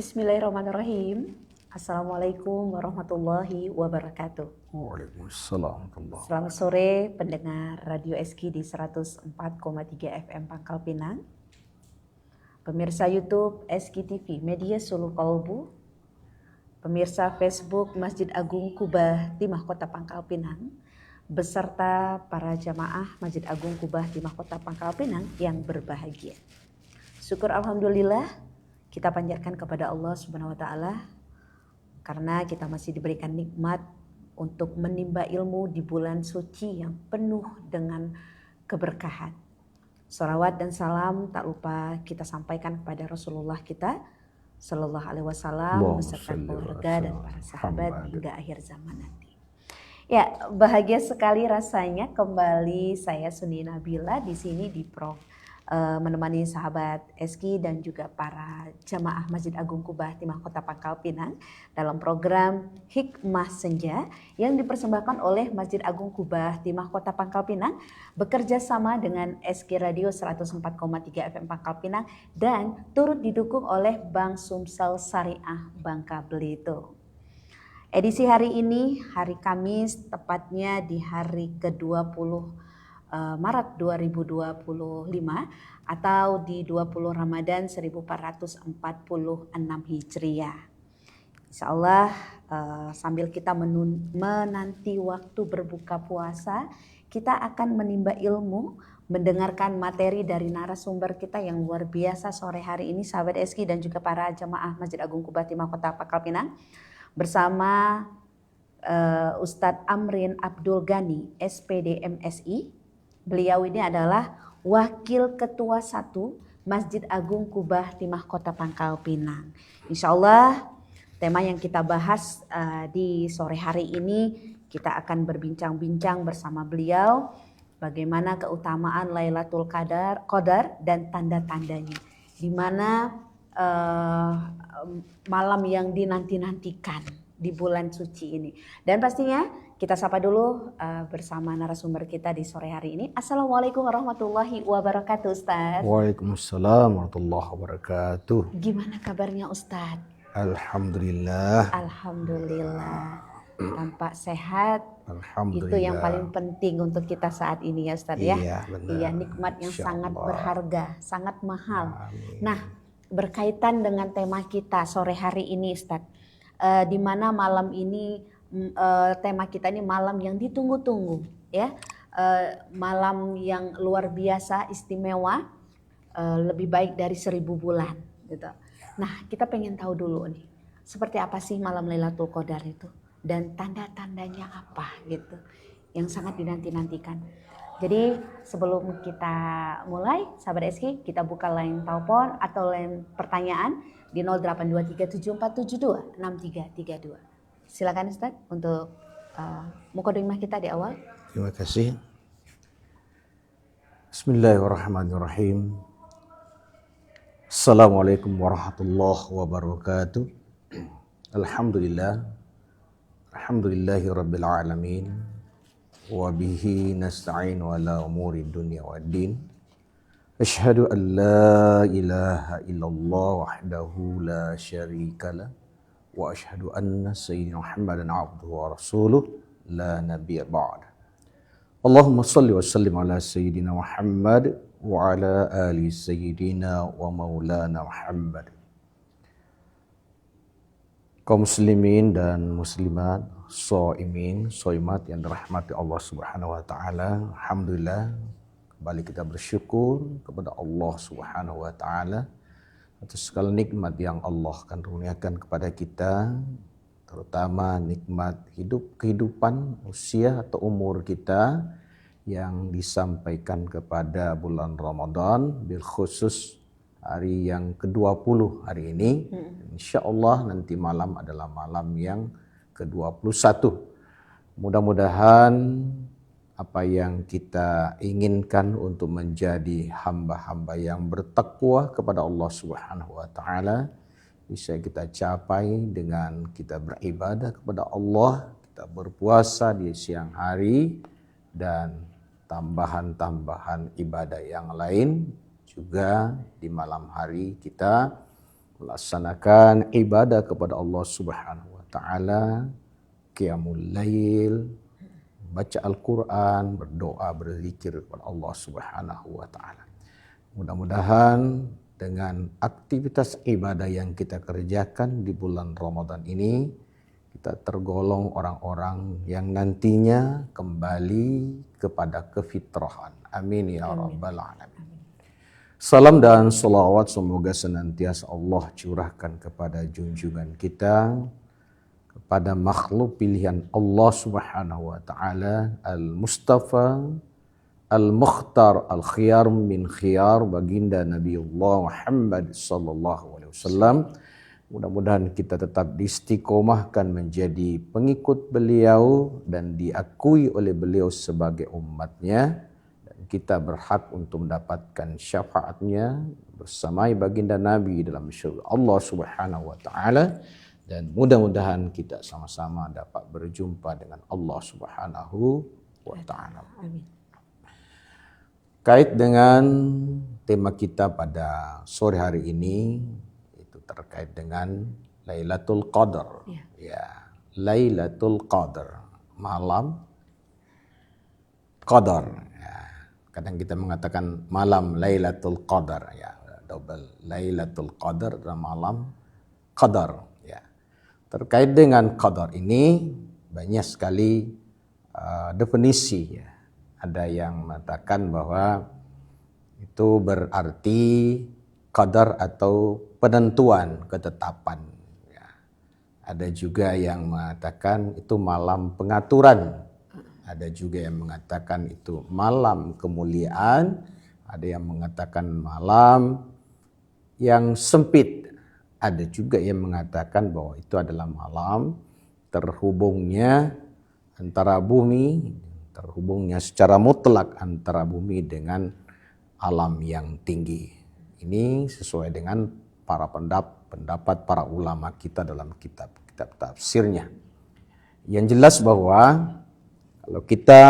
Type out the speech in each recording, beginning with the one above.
Bismillahirrahmanirrahim. Assalamualaikum warahmatullahi wabarakatuh. Waalaikumsalam warahmatullahi Selamat wabarakatuh. sore pendengar Radio SK di 104,3 FM Pangkal Pinang. Pemirsa YouTube SK TV Media Sulu Kolbu. Pemirsa Facebook Masjid Agung Kubah di Mahkota Pangkal Pinang. Beserta para jamaah Masjid Agung Kubah di Mahkota Pangkal Pinang yang berbahagia. Syukur alhamdulillah kita panjatkan kepada Allah Subhanahu wa taala karena kita masih diberikan nikmat untuk menimba ilmu di bulan suci yang penuh dengan keberkahan. Shalawat dan salam tak lupa kita sampaikan kepada Rasulullah kita sallallahu alaihi wasallam beserta keluarga dan para sahabat hingga akhir zaman nanti. Ya, bahagia sekali rasanya kembali saya Suni Nabila di sini di menemani sahabat Eski dan juga para jamaah Masjid Agung Kubah di Mahkota Pangkal Pinang dalam program Hikmah Senja yang dipersembahkan oleh Masjid Agung Kubah di Mahkota Pangkal Pinang bekerja sama dengan SK Radio 104,3 FM Pangkal Pinang dan turut didukung oleh Bank Sumsel Syariah Bangka Belitung. Edisi hari ini hari Kamis tepatnya di hari ke-20 Maret 2025 atau di 20 Ramadan 1446 Hijriah. Insya Allah sambil kita menanti waktu berbuka puasa, kita akan menimba ilmu, mendengarkan materi dari narasumber kita yang luar biasa sore hari ini, sahabat Eski dan juga para jamaah Masjid Agung Kubah di Mahkota Pangkal Pinang bersama Ustadz Amrin Abdul Ghani, SPD MSI. Beliau ini adalah Wakil Ketua 1 Masjid Agung Kubah di Mahkota Pangkal Pinang. Insya Allah tema yang kita bahas di sore hari ini kita akan berbincang-bincang bersama beliau bagaimana keutamaan Lailatul Qadar dan tanda-tandanya. Di mana malam yang dinanti-nantikan di bulan suci ini. Dan pastinya kita sapa dulu bersama narasumber kita di sore hari ini. Assalamualaikum warahmatullahi wabarakatuh, Ustadz. Waalaikumsalam warahmatullahi wabarakatuh. Gimana kabarnya, Ustadz? Alhamdulillah. Alhamdulillah. Tampak sehat. Alhamdulillah. Itu yang paling penting untuk kita saat ini ya, Ustadz ya. Iya, benar. Iya, nikmat yang sangat berharga, sangat mahal. Amin. Nah, berkaitan dengan tema kita sore hari ini, Ustadz. Di mana malam ini tema kita ini malam yang ditunggu-tunggu ya, malam yang luar biasa istimewa, lebih baik dari 1000 bulan gitu. Nah, kita pengen tahu dulu nih seperti apa sih malam Lailatul Qadar itu dan tanda-tandanya apa gitu yang sangat dinanti-nantikan. Jadi sebelum kita mulai sahabat SK, kita buka line telepon atau line pertanyaan di 082374726332. Silakan Ustadz untuk mukadimah kita di awal. Terima kasih. Bismillahirrahmanirrahim. Assalamualaikum warahmatullahi wabarakatuh. Alhamdulillah. Alhamdulillahi rabbil alamin. Wa bihi nasta'in ala umuri dunya waddin. Asyhadu an la ilaha illallah wahdahu la syarikalah. Wa asyhadu anna sayyidina Muhammadan abduhu wa rasuluh la nabiyya ba'd. Allahumma salli wa sallim ala sayyidina Muhammad wa ala ali sayyidina wa maulana Muhammad. Kaum muslimin dan muslimat, shaimin, shaimat yang dirahmati Allah Subhanahu wa taala. Alhamdulillah kembali kita bersyukur kepada Allah Subhanahu wa taala atas segala nikmat yang Allah karuniakan kepada kita, terutama nikmat kehidupan usia atau umur kita yang disampaikan kepada bulan Ramadan, bil khusus hari yang ke-20 hari ini. Insya Allah nanti malam adalah malam yang ke-21. Mudah-mudahan apa yang kita inginkan untuk menjadi hamba-hamba yang bertakwa kepada Allah Subhanahu wa taala bisa kita capai dengan kita beribadah kepada Allah, kita berpuasa di siang hari dan tambahan-tambahan ibadah yang lain juga di malam hari kita melaksanakan ibadah kepada Allah Subhanahu wa taala, qiyamul lail, baca Al-Qur'an, berdoa, berzikir kepada Allah Subhanahu wa taala. Mudah-mudahan dengan aktivitas ibadah yang kita kerjakan di bulan Ramadan ini, kita tergolong orang-orang yang nantinya kembali kepada kefitrahan. Amin ya rabbal alamin. Salam dan salawat semoga senantiasa Allah curahkan kepada junjungan kita, kepada makhluk pilihan Allah Subhanahu wa taala, Al-Mustafa, Al-Mukhtar, Al-Khiyar min khiyar, baginda Nabiullah Muhammad sallallahu alaihi wasallam. Mudah-mudahan kita tetap diistiqomahkan menjadi pengikut beliau dan diakui oleh beliau sebagai umatnya. Kita berhak untuk mendapatkan syafaatnya bersamai baginda Nabi dalam syurga Allah Subhanahu wa taala, dan mudah-mudahan kita sama-sama dapat berjumpa dengan Allah Subhanahu wa taala. Amin. Kait dengan tema kita pada sore hari ini, itu terkait dengan Lailatul Qadar. Ya, Lailatul Qadar, malam Qadar. Kadang kita mengatakan malam Lailatul Qadar, ya, double Lailatul Qadar dan malam Qadar, ya. Terkait dengan Qadar ini banyak sekali definisi, ya. Ada yang mengatakan bahwa itu berarti qadar atau penentuan, ketetapan, ya. Ada juga yang mengatakan itu malam pengaturan. Ada juga yang mengatakan itu malam kemuliaan, ada yang mengatakan malam yang sempit, ada juga yang mengatakan bahwa itu adalah malam terhubungnya antara bumi, terhubungnya secara mutlak antara bumi dengan alam yang tinggi. Ini sesuai dengan para pendapat para ulama kita dalam kitab-kitab tafsirnya. Yang jelas bahwa kalau kita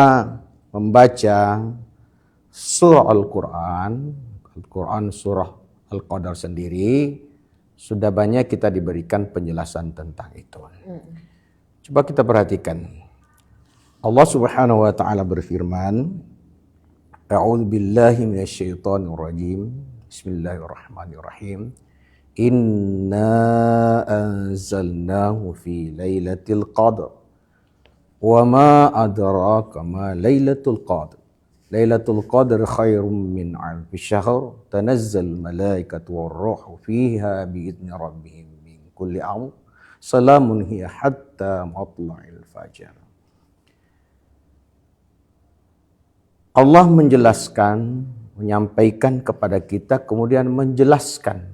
membaca surah Al-Quran surah Al-Qadar sendiri, sudah banyak kita diberikan penjelasan tentang itu. Coba kita perhatikan. Allah Subhanahu wa taala berfirman, A'udzu billahi minasyaitonir rajim. Bismillahirrahmanirrahim. Inna anzalnahu fi lailatul qadar. Wa ma adraka ma Lailatul Qadar. Lailatul Qadar khairum min alfi syahr. Tanazzal malaikatu war-ruhu fiha bi'izni rabbihim min kulli amr. Salamun hiya hatta matla'il fajar. Allah menjelaskan, menyampaikan kepada kita, kemudian menjelaskan.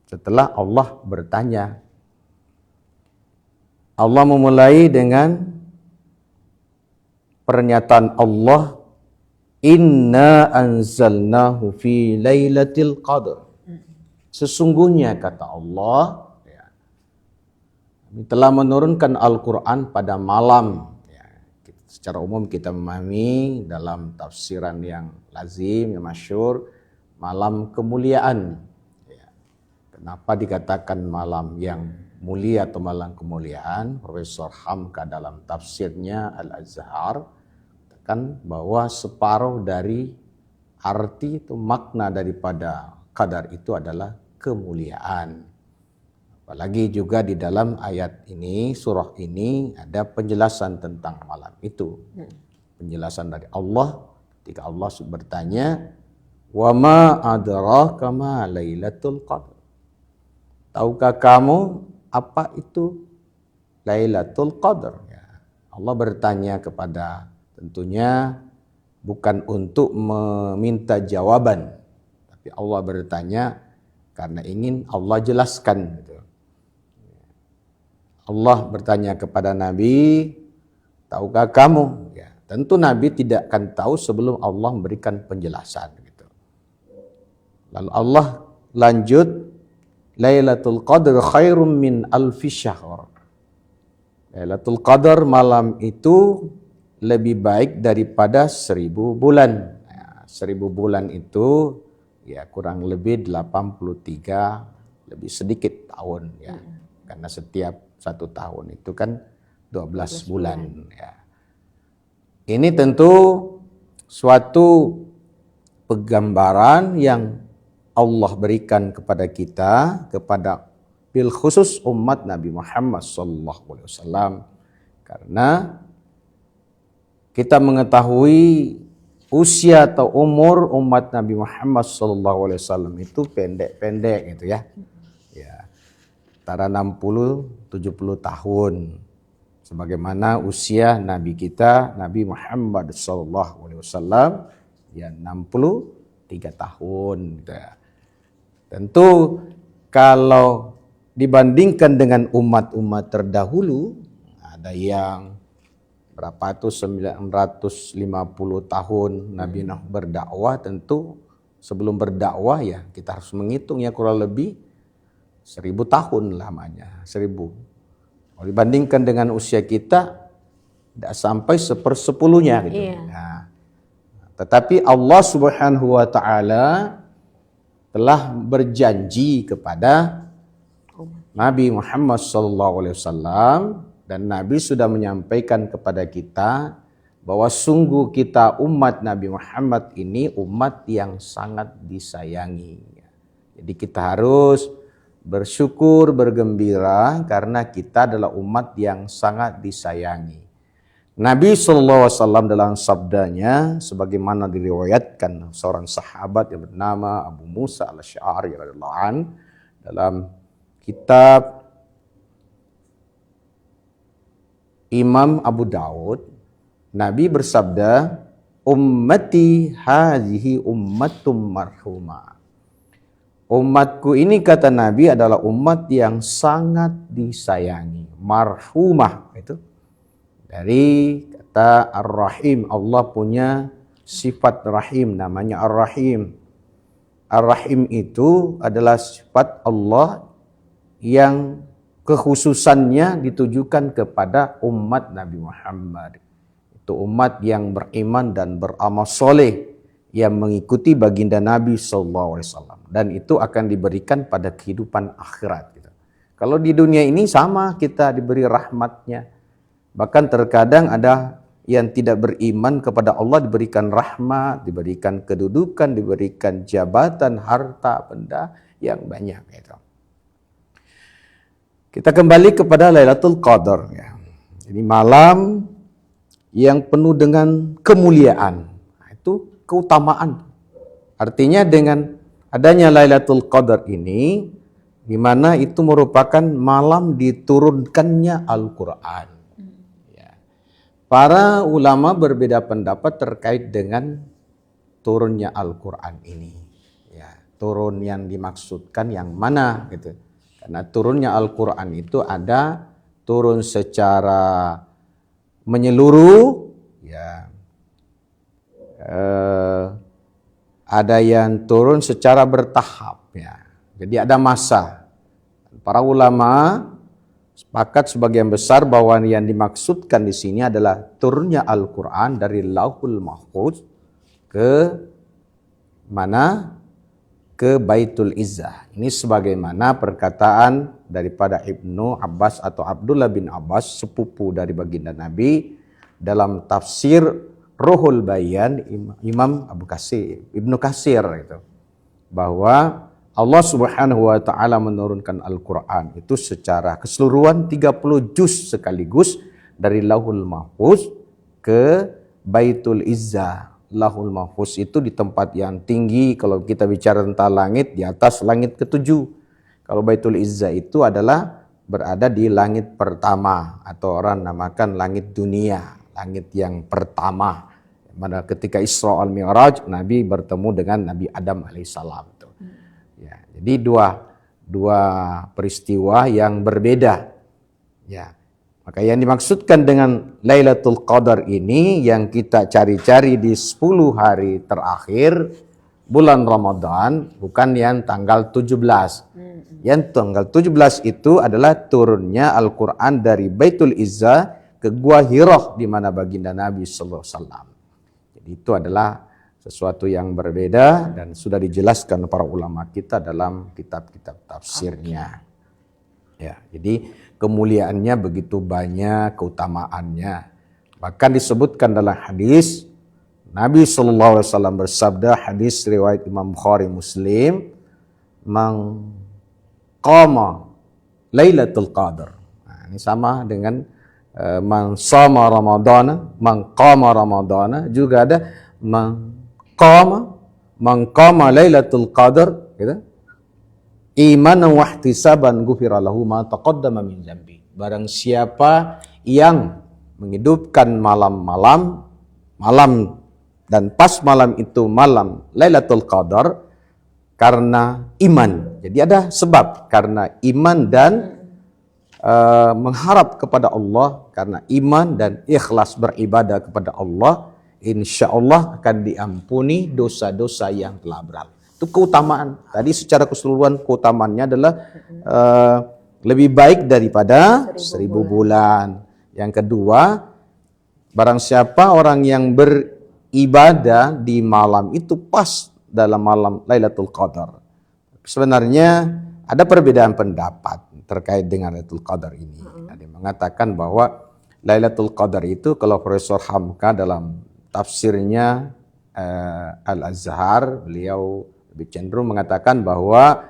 Setelah Allah bertanya, Allah memulai dengan pernyataan Allah, Inna anzalnahu fi lailatul qadar. Sesungguhnya kata Allah, ya, kami telah menurunkan Al-Quran pada malam. Ya, secara umum kita memahami dalam tafsiran yang lazim, yang masyhur, malam kemuliaan. Ya. Kenapa dikatakan malam yang mulia atau malam kemuliaan? Profesor Hamka dalam tafsirnya Al-Azhar kan bahwa separuh dari arti itu, makna daripada qadar itu adalah kemuliaan. Apalagi juga di dalam ayat ini, surah ini ada penjelasan tentang malam itu. Penjelasan dari Allah ketika Allah bertanya, "Wa ma adraka ma Lailatul Qadar?" Tahukah kamu apa itu Lailatul Qadar? Ya. Allah bertanya kepada, tentunya bukan untuk meminta jawaban, tapi Allah bertanya karena ingin Allah jelaskan. Gitu. Allah bertanya kepada Nabi, tahukah kamu? Ya, tentu Nabi tidak akan tahu sebelum Allah memberikan penjelasan. Gitu. Lalu Allah lanjut, Lailatul Qadar khairum min alfi syahr. Lailatul Qadar malam itu lebih baik daripada 1000 bulan. Ya, 1000 bulan itu ya kurang lebih 83 lebih sedikit tahun ya. Karena setiap 1 tahun itu kan 12 bulan ya. Ini tentu suatu penggambaran yang Allah berikan kepada kita, kepada bil khusus umat Nabi Muhammad SAW. Karena kita mengetahui usia atau umur umat Nabi Muhammad SAW itu pendek-pendek gitu ya. Ya. Antara 60-70 tahun. Sebagaimana usia Nabi kita, Nabi Muhammad SAW, ya 63 tahun. Gitu ya. Tentu kalau dibandingkan dengan umat-umat terdahulu, ada yang berapa tuh 950 tahun Nabi Nuh berdakwah, tentu sebelum berdakwah ya kita harus menghitung ya kurang lebih 1000 tahun lamanya, 1000. Kalau dibandingkan dengan usia kita, tidak sampai 1/10-nya gitu. Iya. Nah, tetapi Allah Subhanahu wa Ta'ala telah berjanji kepada Nabi Muhammad SAW, dan Nabi sudah menyampaikan kepada kita bahwa sungguh kita umat Nabi Muhammad ini umat yang sangat disayangi. Jadi kita harus bersyukur, bergembira karena kita adalah umat yang sangat disayangi. Nabi SAW dalam sabdanya, sebagaimana diriwayatkan seorang sahabat yang bernama Abu Musa al-Asy'ari radhiyallahu anhu dalam kitab Imam Abu Daud, Nabi bersabda, ummati hadhihi ummatum marhumah. Umatku ini, kata Nabi, adalah umat yang sangat disayangi. Marhumah itu dari kata Ar-Rahim. Allah punya sifat Rahim, namanya Ar-Rahim. Ar-Rahim itu adalah sifat Allah yang kekhususannya ditujukan kepada umat Nabi Muhammad. Itu umat yang beriman dan beramal soleh, yang mengikuti baginda Nabi SAW. Dan itu akan diberikan pada kehidupan akhirat. Gitu. Kalau di dunia ini sama, kita diberi rahmatnya. Bahkan terkadang ada yang tidak beriman kepada Allah diberikan rahmat, diberikan kedudukan, diberikan jabatan, harta, benda yang banyak. Gitu. Kita kembali kepada Lailatul Qadar. Ya. Ini malam yang penuh dengan kemuliaan. Nah, itu keutamaan. Artinya dengan adanya Lailatul Qadar ini, di mana itu merupakan malam diturunkannya Al-Quran. Ya. Para ulama berbeda pendapat terkait dengan turunnya Al-Quran ini. Ya, turun yang dimaksudkan yang mana gitu. Karena turunnya Al-Quran itu ada turun secara menyeluruh, ya. Ada yang turun secara bertahap, ya. Jadi ada masa. Para ulama sepakat sebagian besar bahwa yang dimaksudkan di sini adalah turunnya Al-Quran dari Lauhul Mahfuz ke mana? Ke Baitul Izzah. Ini sebagaimana perkataan daripada Ibnu Abbas atau Abdullah bin Abbas, sepupu dari baginda Nabi, dalam tafsir Ruhul Bayan Imam Ibnu Katsir itu, bahwa Allah Subhanahu wa Ta'ala menurunkan Al-Quran itu secara keseluruhan 30 juz sekaligus dari Lauhul Mahfuz ke Baitul Izzah. Lauhul Mahfuz itu di tempat yang tinggi. Kalau kita bicara tentang langit, di atas langit ke-7. Kalau Baitul Izzah itu adalah berada di langit pertama, atau orang namakan langit dunia, langit yang pertama. Pada ketika Isra al Mi'raj, Nabi bertemu dengan Nabi Adam alaihissalam. Ya, jadi dua peristiwa yang berbeda. Ya, maka yang dimaksudkan dengan Lailatul Qadar ini yang kita cari-cari di 10 hari terakhir bulan Ramadan, bukan yang tanggal 17. Yang tanggal 17 itu adalah turunnya Al-Quran dari Baitul Izzah ke Gua Hirah, di mana baginda Nabi sallallahu alaihi wasallam. Jadi itu adalah sesuatu yang berbeda dan sudah dijelaskan para ulama kita dalam kitab-kitab tafsirnya. Ya, jadi kemuliaannya begitu banyak, keutamaannya. Bahkan disebutkan dalam hadis Nabi sallallahu alaihi wasallam bersabda, hadis riwayat Imam Bukhari Muslim, "Man qama Lailatul Qadar." Nah, ini sama dengan man shoma Ramadana, man qama Ramadana, juga ada man qama Lailatul Qadar, gitu. Imanan wa ihtisaban ghufira lahu ma taqaddama min dzambi. Barang siapa yang menghidupkan malam dan pas malam itu malam Lailatul Qadar karena iman. Jadi ada sebab karena iman dan mengharap kepada Allah, karena iman dan ikhlas beribadah kepada Allah, insya Allah akan diampuni dosa-dosa yang telah berlalu. Itu keutamaan. Tadi secara keseluruhan keutamaannya adalah lebih baik daripada 1000 bulan. Yang kedua, barang siapa orang yang beribadah di malam itu pas dalam malam Lailatul Qadar. Sebenarnya ada perbedaan pendapat terkait dengan Lailatul Qadar ini. Ada yang mengatakan bahwa Lailatul Qadar itu, kalau Profesor Hamka dalam tafsirnya Al-Azhar, beliau lebih cenderung mengatakan bahwa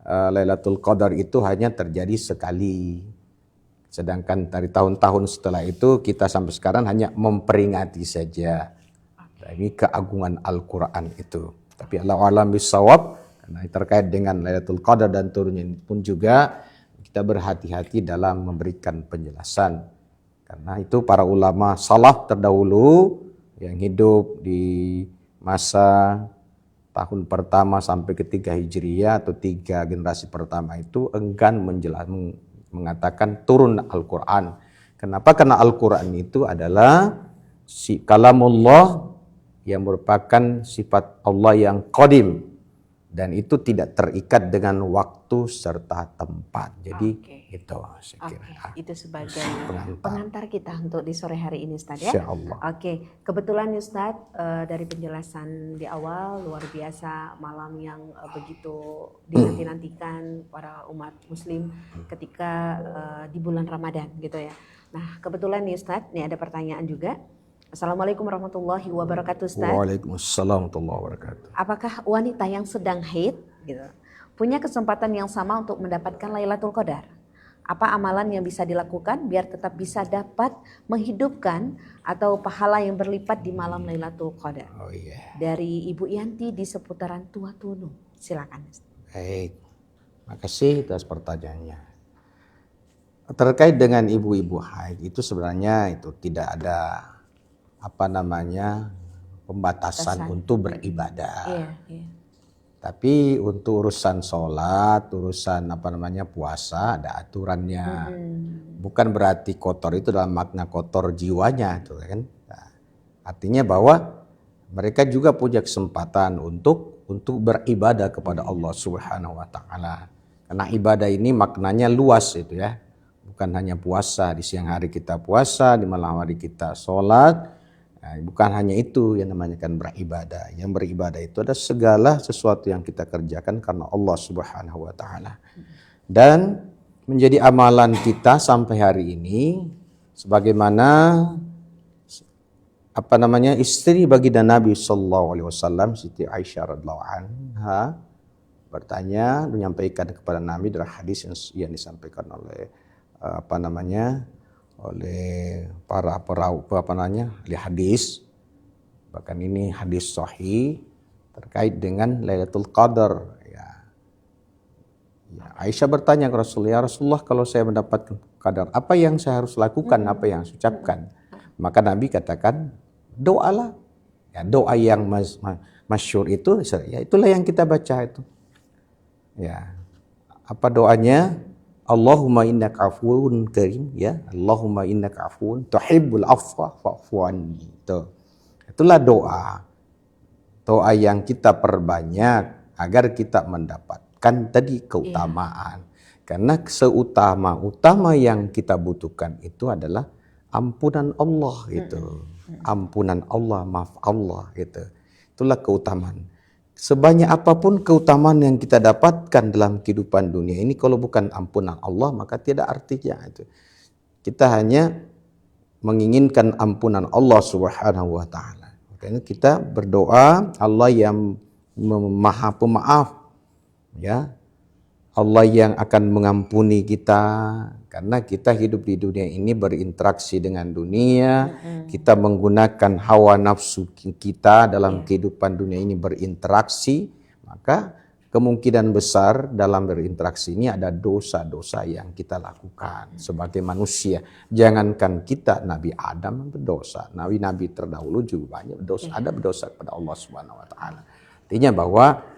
Lailatul Qadar itu hanya terjadi sekali. Sedangkan dari tahun-tahun setelah itu kita sampai sekarang hanya memperingati saja. Ini keagungan Al-Quran itu. Tapi Allah alam bisawab, karena terkait dengan Lailatul Qadar dan turunnya pun juga kita berhati-hati dalam memberikan penjelasan. Karena itu para ulama salaf terdahulu yang hidup di masa tahun pertama sampai ketiga Hijriyah atau 3 generasi pertama itu enggan mengatakan turun Al-Quran. Kenapa? Karena Al-Quran itu adalah kalamullah yang merupakan sifat Allah yang qadim. Dan itu tidak terikat dengan waktu serta tempat. Jadi itu saya kira. Itu sebagai pengantar kita untuk di sore hari ini Ustaz ya. Insyaallah. Kebetulan Ustaz dari penjelasan di awal luar biasa, malam yang begitu dinanti-nantikan para umat muslim ketika di bulan Ramadan gitu ya. Nah, kebetulan nih Ustaz, nih ada pertanyaan juga. Assalamualaikum warahmatullahi wabarakatuh Ustaz. Waalaikumsalam warahmatullahi wabarakatuh. Apakah wanita yang sedang haid gitu punya kesempatan yang sama untuk mendapatkan Lailatul Qadar? Apa amalan yang bisa dilakukan biar tetap bisa dapat menghidupkan atau pahala yang berlipat di malam Lailatul Qadar? Oh iya. Dari Ibu Yanti di seputaran Tua Tunu. Silakan. Baik. Makasih atas pertanyaannya. Terkait dengan ibu-ibu haid itu sebenarnya itu tidak ada pembatasan untuk beribadah. Iya. Tapi untuk urusan sholat, urusan puasa ada aturannya. Bukan berarti kotor itu dalam makna kotor jiwanya, gitu kan? Nah, artinya bahwa mereka juga punya kesempatan untuk beribadah kepada Allah Subhanahu wa taala. Karena ibadah ini maknanya luas itu ya. Bukan hanya puasa, di siang hari kita puasa, di malam hari kita sholat. Nah, bukan hanya itu yang namanya kan beribadah. Yang beribadah itu ada segala sesuatu yang kita kerjakan karena Allah Subhanahu wa taala. Dan menjadi amalan kita sampai hari ini sebagaimana istri baginda Nabi sallallahu alaihi wasallam Siti Aisyah radhiyallahu anha bertanya, menyampaikan kepada Nabi dalam hadis yang disampaikan oleh oleh para perawi ahli hadis, bahkan ini hadis sahih terkait dengan Lailatul Qadar ya. Aisyah bertanya ke Rasulullah, Rasulullah kalau saya mendapatkan qadar, apa yang saya harus lakukan, apa yang saya ucapkan? Maka Nabi katakan doalah ya, doa yang masyhur itu ya itulah yang kita baca itu ya. Apa doanya? Allahumma innaka afuwun karim ya. Allahumma innaka afuwun tuhibbul afwa fa'fu anni. Itulah doa. Doa yang kita perbanyak agar kita mendapatkan tadi keutamaan. Karena seutama yang kita butuhkan itu adalah ampunan Allah gitu. Ampunan Allah, maaf Allah gitu. Itulah keutamaan. Sebanyak apapun keutamaan yang kita dapatkan dalam kehidupan dunia ini, kalau bukan ampunan Allah maka tidak artinya itu. Kita hanya menginginkan ampunan Allah Subhanahu wa taala. Makanya kita berdoa Allah yang Maha Pemaaf, ya. Allah yang akan mengampuni kita, karena kita hidup di dunia ini berinteraksi dengan dunia, kita menggunakan hawa nafsu kita dalam kehidupan dunia ini berinteraksi, maka kemungkinan besar dalam berinteraksi ini ada dosa-dosa yang kita lakukan sebagai manusia. Jangankan kita, Nabi Adam berdosa, nabi-nabi terdahulu juga banyak berdosa, ada berdosa kepada Allah Subhanahu wa taala. Artinya bahwa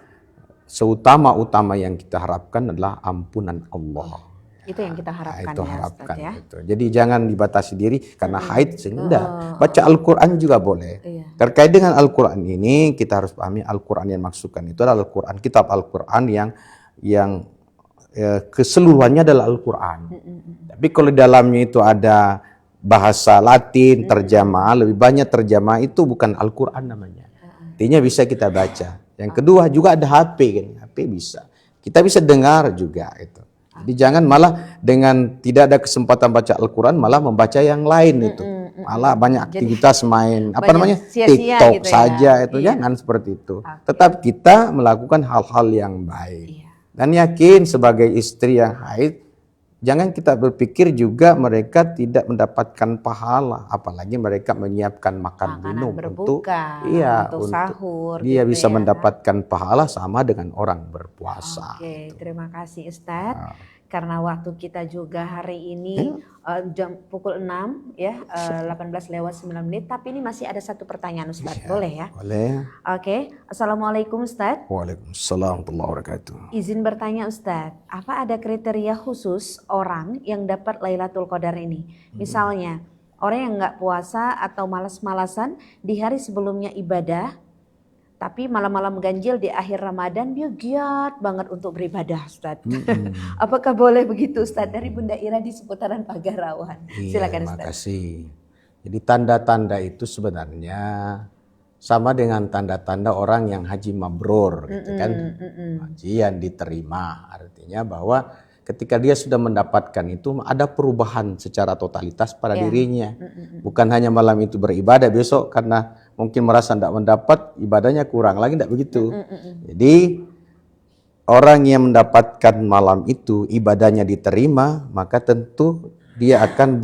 seutama-utama yang kita harapkan adalah ampunan Allah. Itu yang kita harapkan, itu ya, harapkan, Ustaz, ya. gitu. Jadi jangan dibatasi diri karena haid, sehingga baca Al-Quran juga boleh. Terkait dengan Al-Quran ini kita harus pahami Al-Quran yang maksudkan itu adalah Al-Quran, kitab Al-Quran yang keseluruhannya adalah Al-Quran. Tapi kalau di dalamnya itu ada bahasa Latin, terjemah, lebih banyak terjemah, itu bukan Al-Quran namanya. Artinya bisa kita baca. Yang kedua juga ada HP kan, HP bisa. Kita bisa dengar juga itu. Jadi jangan malah dengan tidak ada kesempatan baca Al-Quran malah membaca yang lain itu. Malah banyak aktivitas main TikTok gitu saja ya. itu, jangan seperti itu. Tetap kita melakukan hal-hal yang baik. Dan yakin sebagai istri yang haid, jangan kita berpikir juga mereka tidak mendapatkan pahala, apalagi mereka menyiapkan makan minum untuk sahur. Dia gitu bisa ya, mendapatkan pahala sama dengan orang berpuasa. Oke, terima kasih Ustadz. Karena waktu kita juga hari ini jam pukul 6 ya, 18:09, tapi ini masih ada satu pertanyaan Ustadz, boleh ya? Boleh. Oke, Assalamualaikum Ustadz. Waalaikumsalam warahmatullahi wabarakatuh. Izin bertanya Ustadz, apa ada kriteria khusus orang yang dapat Lailatul Qadar ini? Misalnya, orang yang nggak puasa atau malas-malasan di hari sebelumnya ibadah, tapi malam-malam ganjil di akhir Ramadan dia giat banget untuk beribadah, Ustadz. Apakah boleh begitu, Ustadz? Dari Bunda Ira di seputaran Pagarawan. Silakan Ustadz. Terima kasih. Jadi tanda-tanda itu sebenarnya sama dengan tanda-tanda orang yang haji mabrur, gitu kan? Haji yang diterima, artinya bahwa ketika dia sudah mendapatkan itu ada perubahan secara totalitas pada dirinya. Bukan hanya malam itu beribadah, besok karena mungkin merasa tidak mendapat, ibadahnya kurang lagi, tidak begitu. Jadi orang yang mendapatkan malam itu ibadahnya diterima, maka tentu dia akan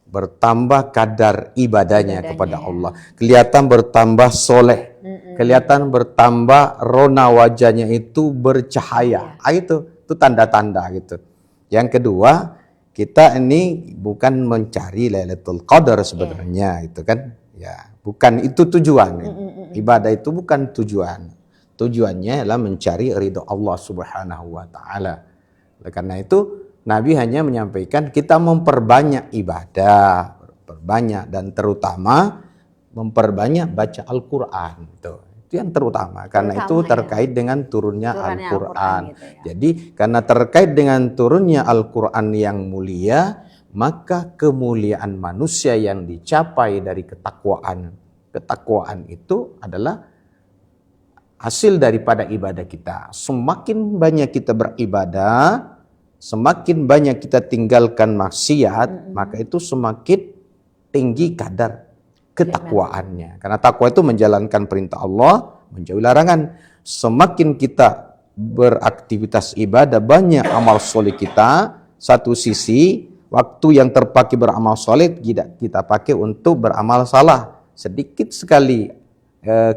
bertambah kadar ibadahnya kepada Allah. Kelihatan bertambah soleh, kelihatan bertambah rona wajahnya itu bercahaya. Itu tanda-tanda gitu. Yang kedua, kita ini bukan mencari Lailatul Qadar sebenarnya, itu kan? Ya, bukan itu tujuan. Ibadah itu bukan tujuan. Tujuannya adalah mencari ridho Allah Subhanahu wa taala. Oleh karena itu, Nabi hanya menyampaikan kita memperbanyak ibadah, memperbanyak dan terutama memperbanyak baca Al-Qur'an. Itu yang terutama, karena itu terkait dengan turunnya Al-Qur'an. Gitu ya. Jadi karena terkait dengan turunnya Al-Qur'an yang mulia, maka kemuliaan manusia yang dicapai dari ketakwaan itu adalah hasil daripada ibadah kita. Semakin banyak kita beribadah, semakin banyak kita tinggalkan maksiat, maka itu semakin tinggi kadar ketakwaannya. Karena takwa itu menjalankan perintah Allah, menjauhi larangan. Semakin kita beraktivitas ibadah, banyak amal soleh kita, satu sisi waktu yang terpakai beramal soleh kita pakai untuk beramal salah. Sedikit sekali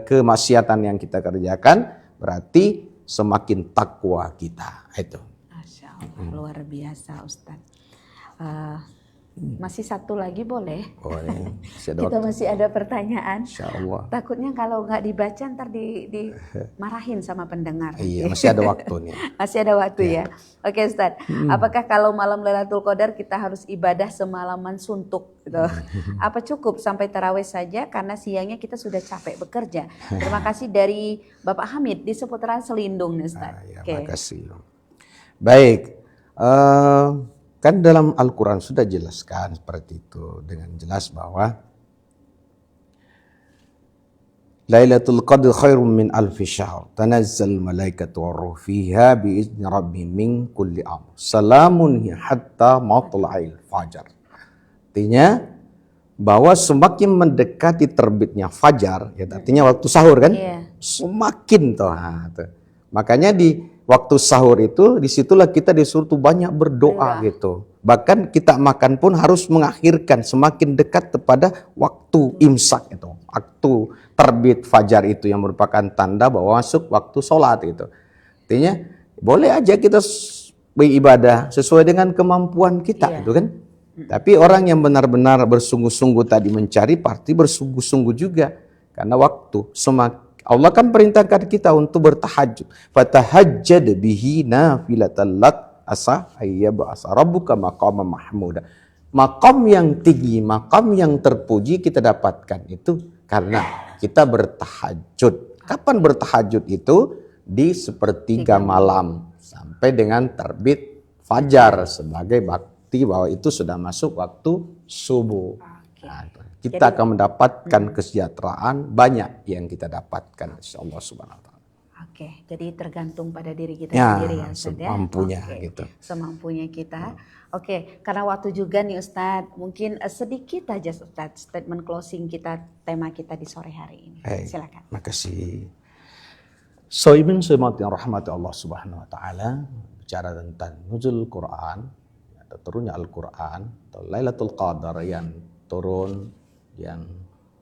kemaksiatan yang kita kerjakan, berarti semakin takwa kita. Itu. Masya Allah, luar biasa Ustadz. Masih satu lagi boleh? Boleh. Kita masih ada pertanyaan. Insya Allah. Takutnya kalau nggak dibaca ntar dimarahin sama pendengar. Iya, masih ada waktu nih. Masih ada waktu ya. Oke Ustadz, apakah kalau malam Lailatul Qadar kita harus ibadah semalaman suntuk gitu? Apa cukup sampai tarawih saja karena siangnya kita sudah capek bekerja? Terima kasih dari Bapak Hamid di seputaran Selindung nih Ustadz. Terima kasih. Baik. Kan dalam Al-Quran sudah jelaskan seperti itu dengan jelas bahwa Lailatul Qadr khairum min alfi syahr. Tanazzal malaikatu waruh fiha biizni rabbihim min kulli amr. Salamun hiya hatta matla'il fajar. Artinya bahwa semakin mendekati terbitnya fajar, ya artinya waktu sahur kan, semakin tuh. Makanya di waktu sahur itu disitulah kita disuruh tuh banyak berdoa gitu. Bahkan kita makan pun harus mengakhirkan semakin dekat kepada waktu imsak itu, waktu terbit fajar itu yang merupakan tanda bahwa masuk waktu sholat itu. Artinya boleh aja kita beribadah sesuai dengan kemampuan kita itu kan. Tapi orang yang benar-benar bersungguh-sungguh tadi mencari pasti bersungguh-sungguh juga karena waktu Allah kan perintahkan kita untuk bertahajud. Fatahajjad bihi nafilatan lak asa ayyab'asa rabbuka maqaman mahmuda. Maqam yang tinggi, maqam yang terpuji kita dapatkan itu karena kita bertahajud. Kapan bertahajud itu? Di sepertiga malam sampai dengan terbit fajar sebagai bukti bahwa itu sudah masuk waktu subuh. Nah, kita akan mendapatkan kesejahteraan banyak yang kita dapatkan insyaallah subhanahu wa ta'ala. Oke, jadi tergantung pada diri kita sendiri ya Ustaz ya. Semampunya gitu. Semampunya kita. Oke, karena waktu juga nih Ustadz, mungkin sedikit aja Ustadz statement closing kita, tema kita di sore hari ini. Silakan. Makasih. Soimin soimati rahmati Allah subhanahu wa ta'ala, bicara tentang nuzul Quran, atau turunnya Al-Quran, atau Lailatul Qadar yang turun, yang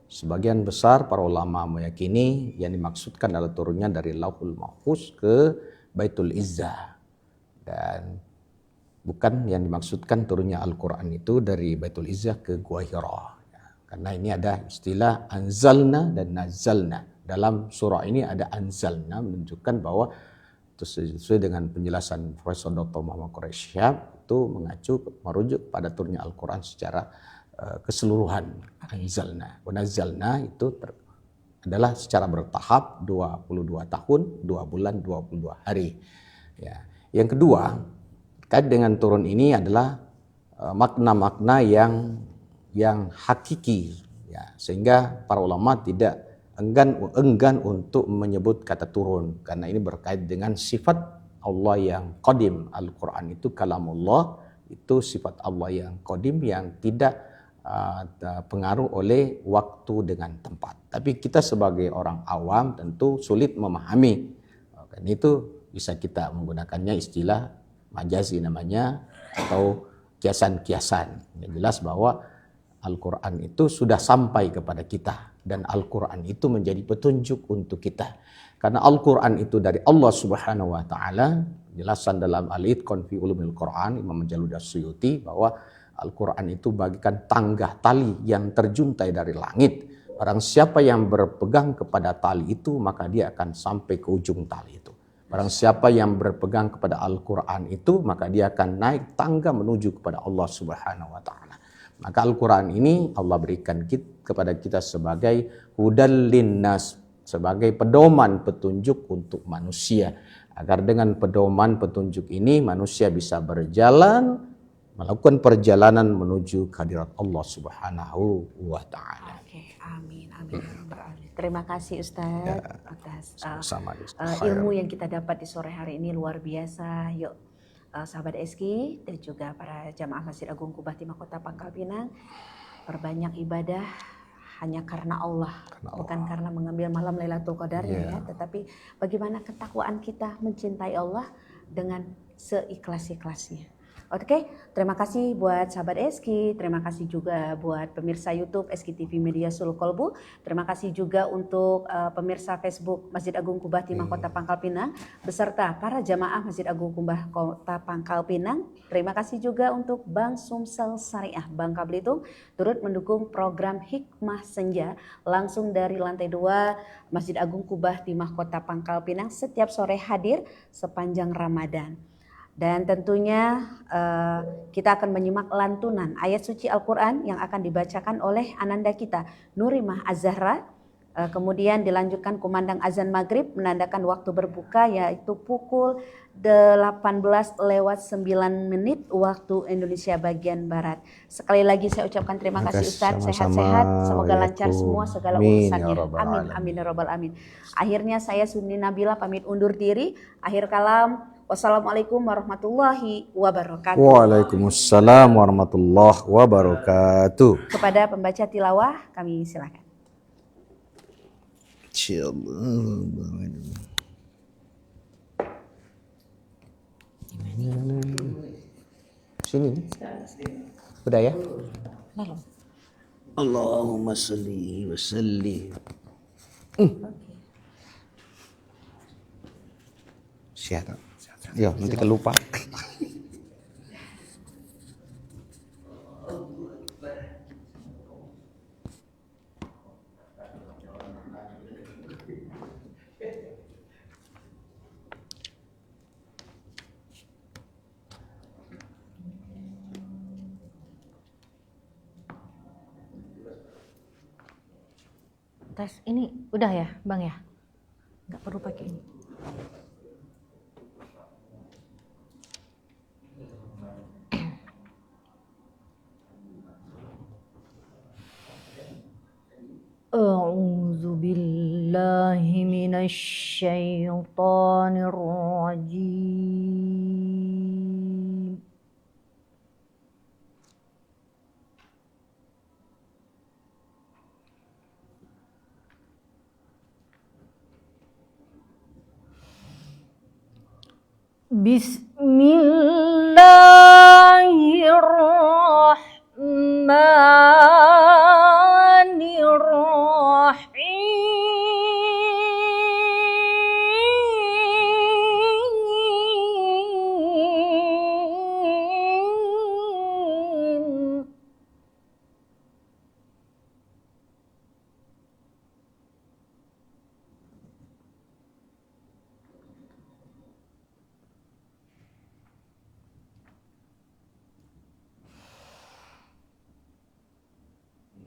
sebagian besar para ulama meyakini yang dimaksudkan adalah turunnya dari Lauhul Mahfuz ke Baitul Izzah. Dan bukan yang dimaksudkan turunnya Al-Quran itu dari Baitul Izzah ke Gua Hira. Karena ini ada istilah anzalna dan nazalna. Dalam surah ini ada anzalna menunjukkan bahwa itu sesuai dengan penjelasan Profesor Dr. Muhammad Quraisy Shihab itu merujuk pada turunnya Al-Quran secara keseluruhan. Anzalna. Wanazalna itu adalah secara bertahap 22 tahun, 2 bulan, 22 hari. Ya. Yang kedua, terkait dengan turun ini adalah makna-makna yang hakiki. Ya. Sehingga para ulama tidak enggan untuk menyebut kata turun karena ini berkait dengan sifat Allah yang qadim. Al-Quran itu kalamullah, itu sifat Allah yang qadim yang tidak pengaruh oleh waktu dengan tempat. Tapi kita sebagai orang awam tentu sulit memahami. Dan itu bisa kita menggunakannya istilah majazi namanya atau kiasan-kiasan. Yang jelas bahwa Al-Quran itu sudah sampai kepada kita dan Al-Quran itu menjadi petunjuk untuk kita. Karena Al-Quran itu dari Allah Subhanahu wa taala, jelasan dalam Al-Itqan fi Ulumil Quran Imam Jalud As-Suyuti bahwa Al-Quran itu bagikan tangga tali yang terjuntai dari langit. Barang siapa yang berpegang kepada tali itu maka dia akan sampai ke ujung tali itu. Barang siapa yang berpegang kepada Al-Quran itu maka dia akan naik tangga menuju kepada Allah Subhanahu wa taala. Maka Al-Quran ini Allah berikan kepada kita sebagai hudal linnas, sebagai pedoman petunjuk untuk manusia. Agar dengan pedoman petunjuk ini manusia bisa berjalan, melakukan perjalanan menuju kehadirat Allah Subhanahu wa ta'ala. Oke, amin. Terima kasih Ustaz atas sama-sama. Ilmu yang kita dapat di sore hari ini luar biasa. Yuk sahabat Eski dan juga para jamaah Masjid Agung Kubah Timah Kota Pangkal Pinang, perbanyak ibadah hanya karena Allah, bukan karena mengambil malam Lailatul Qadarnya ya, tetapi bagaimana ketakwaan kita mencintai Allah dengan seikhlas-ikhlasnya. Oke, terima kasih buat sahabat Eski, terima kasih juga buat pemirsa YouTube Eski TV Media Suluk Kolbu, terima kasih juga untuk pemirsa Facebook Masjid Agung Kubah Timah Kota Pangkal Pinang, beserta para jamaah Masjid Agung Kubah Kota Pangkal Pinang. Terima kasih juga untuk Bank Sumsel Syariah Bangka Belitung, turut mendukung program Hikmah Senja langsung dari lantai 2 Masjid Agung Kubah Timah Kota Pangkal Pinang setiap sore hadir sepanjang Ramadan. Dan tentunya kita akan menyimak lantunan ayat suci Al-Quran yang akan dibacakan oleh ananda kita Nurimah Az-Zahra Kemudian dilanjutkan kumandang azan maghrib menandakan waktu berbuka yaitu pukul 18:09 waktu Indonesia bagian Barat. Sekali lagi saya ucapkan terima kasih Ustadz, sehat-sehat, semoga lancar semua segala urusannya. Amin, amin ya rabbal alamin. Akhirnya saya Suni Nabila pamit undur diri. Akhir kalam, wassalamualaikum warahmatullahi wabarakatuh. Waalaikumsalam warahmatullahi wabarakatuh. Kepada pembaca tilawah kami silakan. Sini. Udah ya? Belum. Allahumma salli wa sallim. Siap. Ya, nanti kelupa. Tes ini udah ya Bang ya? Nggak perlu pakai ini. A'udzu billahi minasy syaithanir rajim. Bismillahirrahmanirrahim.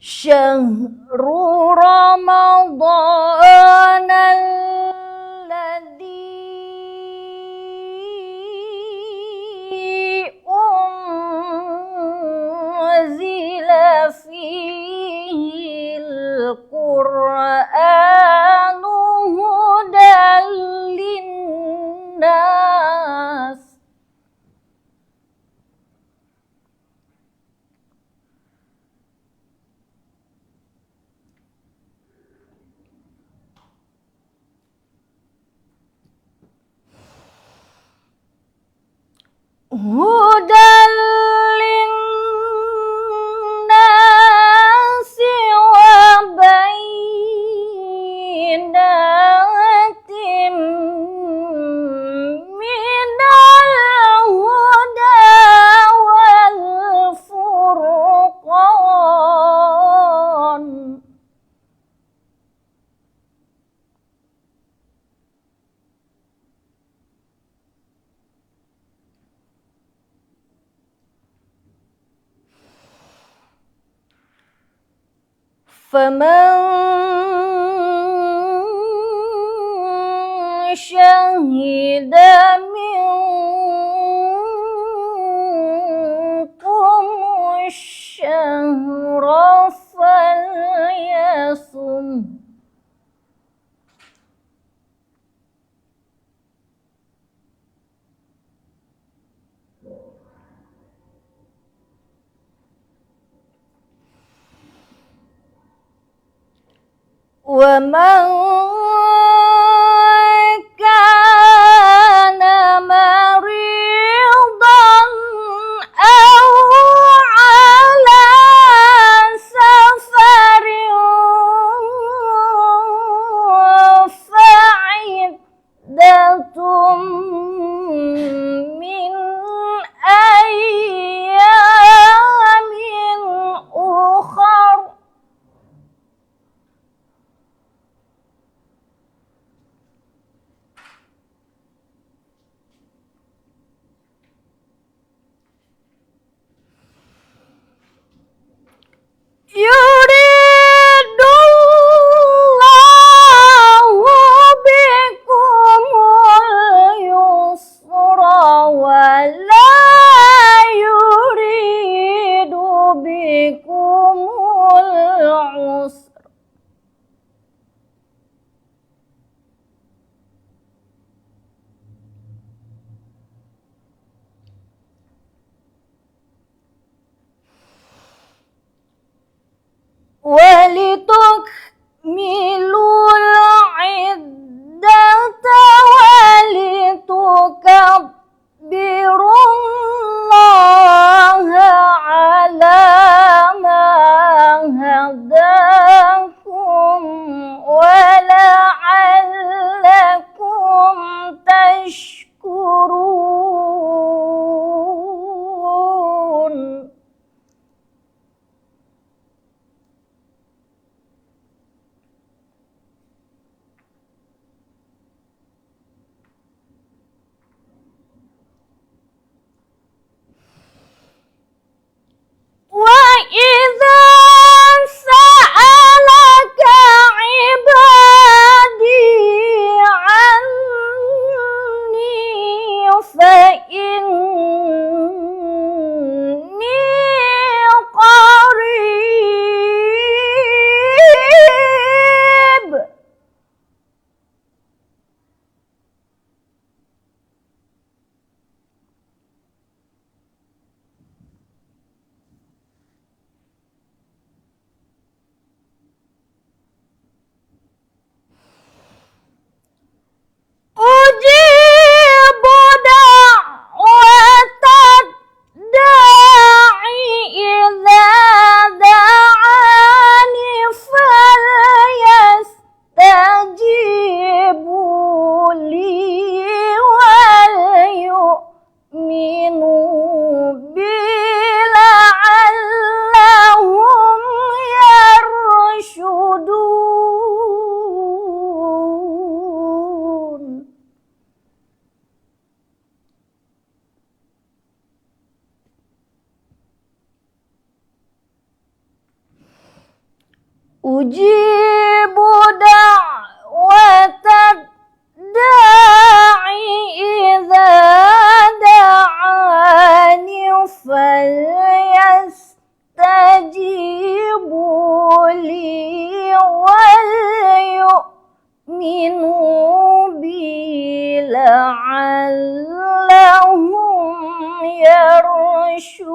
Syahrul Ramadan alladzi unzila fihil Qur'anu hudan linnas. Hudan linnasi wa bayyinatin minal huda wal furqan. فمن شهد منكم الشهر فليصم. ومن كان مريضا أو على سفر فعدة من أيام أخر. ولا يريد بكم العسر ولتكملوا العدة ولتكبروا الله على ما هداكم ولعلكم تشكرون. وإذا سألك عبادي عني فإني قريب أجيب دعوة الداعي إذا دعاني فليستجيبوا لي وليؤمنوا بي لعلهم يرشدون. أجيب دعوة الداعي إذا دعاني فليستجيبوا لي وليؤمنوا بي لعلهم يرشدون.